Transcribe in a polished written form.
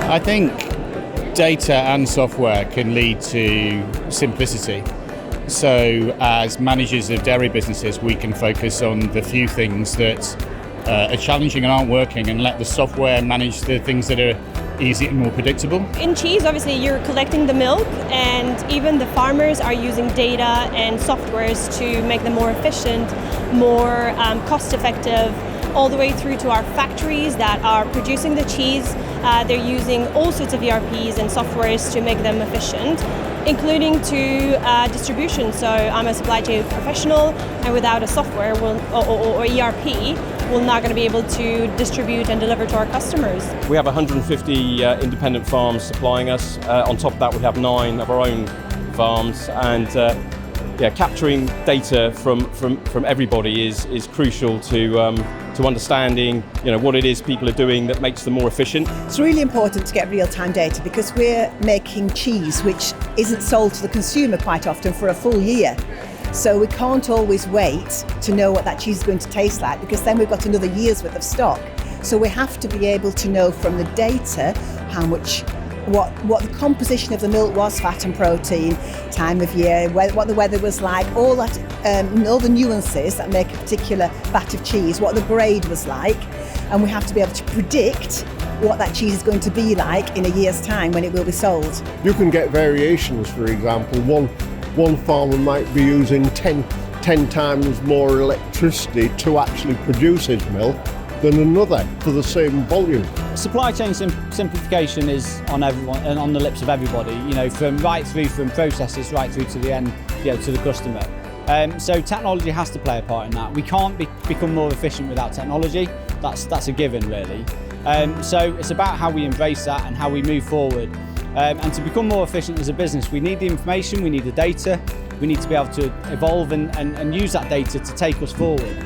I think data and software can lead to simplicity. So as managers of dairy businesses, we can focus on the few things that are challenging and aren't working, and let the software manage the things that are easy and more predictable. In cheese, obviously, you're collecting the milk, and even the farmers are using data and softwares to make them more efficient, more cost-effective, all the way through to our factories that are producing the cheese. They're using all sorts of ERPs and softwares to make them efficient, including to distribution. So I'm a supply chain professional, and without a software or ERP, we're not going to be able to distribute and deliver to our customers. We have 150 independent farms supplying us. On top of that, we have 9 of our own farms, and capturing data from everybody is crucial to understanding what it is people are doing that makes them more efficient. It's really important to get real-time data because we're making cheese which isn't sold to the consumer quite often for a full year. So we can't always wait to know what that cheese is going to taste like, because then we've got another year's worth of stock. So we have to be able to know from the data how much, what the composition of the milk was, fat and protein, time of year, what the weather was like, all that, all the nuances that make a particular vat of cheese, what the grade was like, and we have to be able to predict what that cheese is going to be like in a year's time when it will be sold. You can get variations. For example, one farmer might be using 10 times more electricity to actually produce his milk than another for the same volume. Supply chain simplification is on everyone and on the lips of everybody, from processes right through to the end, to the customer. So technology has to play a part in that. We can't become more efficient without technology. That's a given, really. So it's about how we embrace that and how we move forward. And to become more efficient as a business, we need the information, we need the data, we need to be able to evolve and use that data to take us forward.